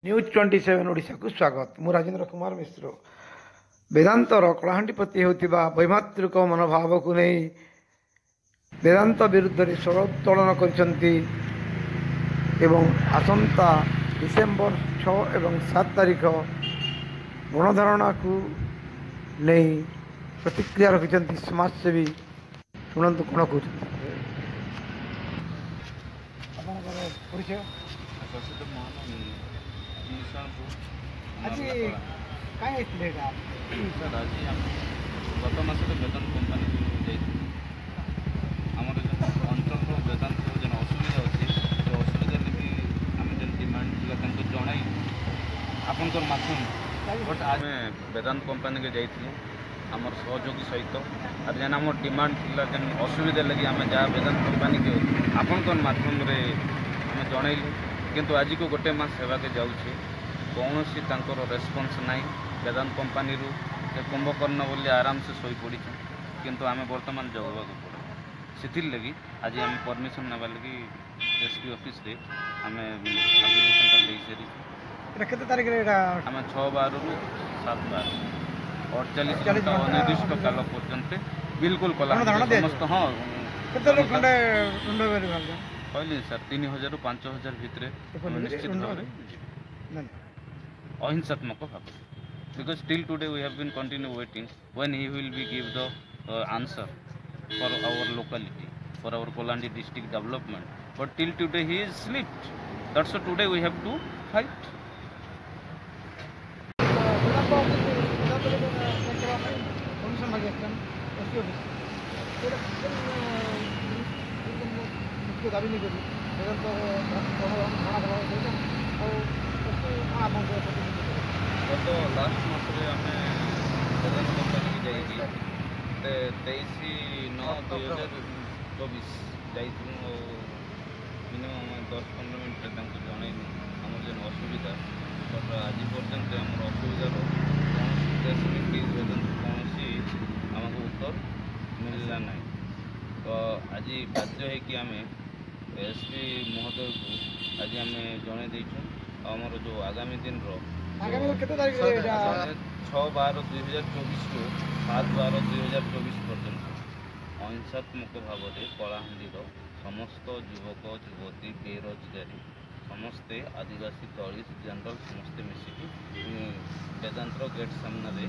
News 27 Odisha को स्वागत। मु राजेंद्र कुमार मिश्र। वेदांतर कलाहांडी प्रति होता वैमात्रिक मनोभाव को नहीं वेदांत विरुद्ध में स्वर उत्तोलन आसंता डिसेम्बर 6 और 7 तारीख गणधारणा को नहीं प्रतिक्रिया रखिंट समाजसेवी शुणु कौन कहते परिचय आज कहीं सर आज गत मस वेतन कंपानी आमर अंचल वेतन जो असुविधा अच्छी से असुविधा भी आम जो डिमांड जन आपंकर मध्यम बट आज वेदांत कंपानी के जाइए आमर सहयोगी सहित आज जेन आम डिमांड थी जेन असुविधा लगी आम जहाँ वेदांत कंपानी के आपंकर मध्यम आम जनइलु किंतु आज को गोटे मास सेवा के जाऊे कौन सी रेस्पन्स ना वेदांत कंपानी कुंभकर्ण बोली आराम से शोई पड़ी किंतु आम बर्तमान जगवा पड़े से लगी आज आम परमिशन ना लगी एसपी ऑफिस रे आम एप्लिकेशन केते तारीख रे आम 6/12 रु 7/12 48 घंटा अनिर्दिष्ट काल पर्यंत बिल्कुल कला समस्त हाँ कहली सर 3000 रु 5000 भितर निश्चित भाव अहिंसात्मक भाव because till today we have been continue waiting when he will be give the answer for our locality, for our Kolandi district development, but till today he is slept. That's why today we have to fight. गत last मसरे आम वेदांत company की जाइए 23/9/2024 जाइलु minimum 10-15 minute जनइलु आम जो असुविधा but आज पर्यंत आम असुविधार कौन वेदांत कौन आमको उत्तर मिलला ना तो आज बाध्य है आम एसपी महोदय को आज आम जन देचु आमर जो आगामी दिन 6/12/2024 रु 7/12/2024 पर्यंत अहिंसात्मक भाव में कलाहांडीर समस्त युवक युवती बेरोजगारी समस्ते आदिवासी दलित जनरल समस्ते मिसिकी वेदांत गेट सामने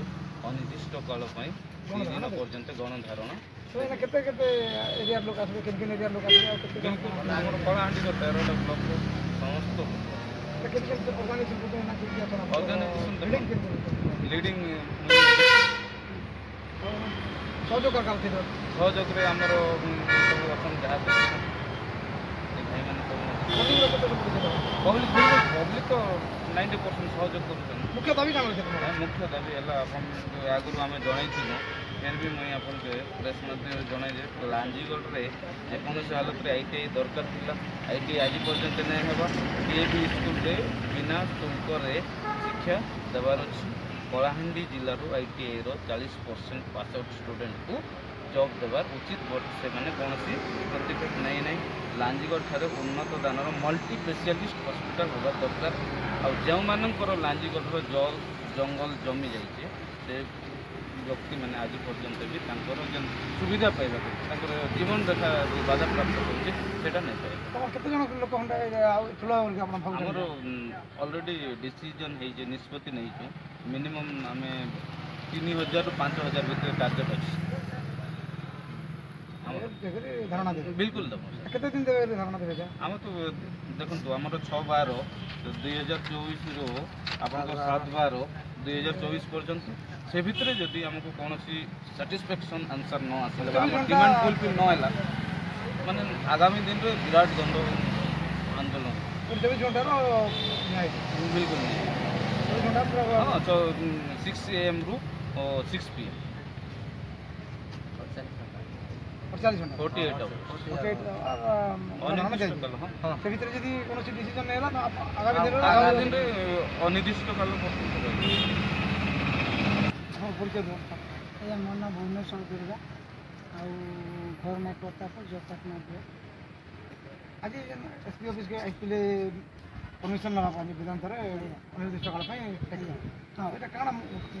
अनिर्दिष्ट काल दिन पर्यंत गणधारणा कलाहांडी 13टा ब्लॉक समस्त लीडिंग सहयोग आमर सब जहाँ पब्लिक तो 90% सहयोग कर मुख्य दाबी है आगुरी आम जनई फिर भी मुझे आपके प्रेस जन लांजीगढ़ में जेकोसी हालत में ITI दरकार था ITI आज पर्यंत नहीं होगा DAV स्कूल बिना शुल्क शिक्षा देवार अच्छी कलाहांडी जिलूर ITI 40% पास आउट स्टूडेंट को जॉब देवार उचित बट से मैंने कौन प्रतिफल नहीं ना लांजीगढ़ ठारे उन्नत दानर मल्टी स्पेशलिस्ट हॉस्पिटल होगा दरकार आ जो मानकर लांजीगढ़ जल जंगल जमी जाइए से व्यक्ति मैंने आज पर्यंत भी जन सुविधा पाइबा जीवन रेखा बाधा प्राप्त करेटा नहीं पाए आमर अलरेडी डिसीजन है निष्पत्ति नहीं मिनिमम आम 3000 रु 5000 भितर टार्गेट अच्छी बिल्कुल केते दिन देबे धारणा देबे आम तो देखो आम 6/12/2024 रु आपन 7/12/2024 पर्यंत से भितर जदि आमको कौन सैटिस्फैक्शन आंसर न आसला डिमांड फुलफिल न है माने आगामी दिन में विराट गंध आंदोलन बिल्कुल हाँ 6 AM रु 6 PM 48 अनिर्दिष्ट काल मोर ना भुवनेश्वर दुर्गा आउ घर ना प्रताप जगन्नाथ। आज एसपी ऑफिस के एक्चुअली परमिशन ना पानी वेदांत रे निर्दिष्ट काल ପାଇଁ हाँ এটা কাଣା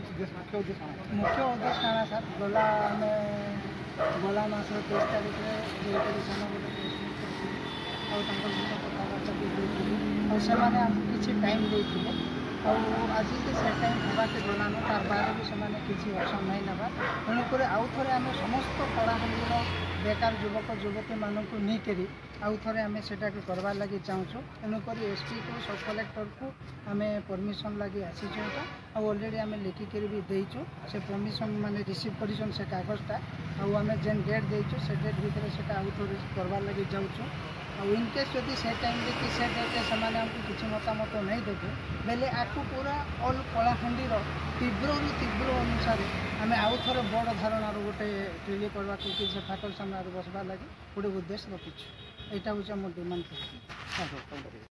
উদ্দেশ্য মুখ্য উদ্দেশ্য কাଣା मुख्य उद्देश्य काଣା सर गला आम गला मास 23 तारीख जेकि सान गोटे कथबार्ता भी और से किसी टाइम देते आज के से टाइम होगाके गलानु तार बारे भी से किसी एक्शन नहीं नवा तेणुक आउ थे आम समस्त कलाहांडीर बेकार युवक युवती मानक नहीं आउ थे आम से करवार लगी चाहूँ तेणुक एसपी को सब कलेक्टर को आम परमिशन लगी आसीचु ऑलरेडी आम लिखिक भी देचु से परमिशन माने रिसीव कर से कागजटा आम जेन डेट देचु से डेट भितर से आउ थे करवार लगी जाऊँ और इनकेस जदि से टाइम कि से डेटे से किसी मतामत नहीं देते बेले आपको पूरा ऑल कलाहांडीर तीव्र तीव्र अनुसार आम आउ थे बड़ धारणार गोटे रिली करवा कि फाटल सामने बसबार लगी गोटे उद्देश्य रखीचु यहाँ हूँ आम डिमांड कर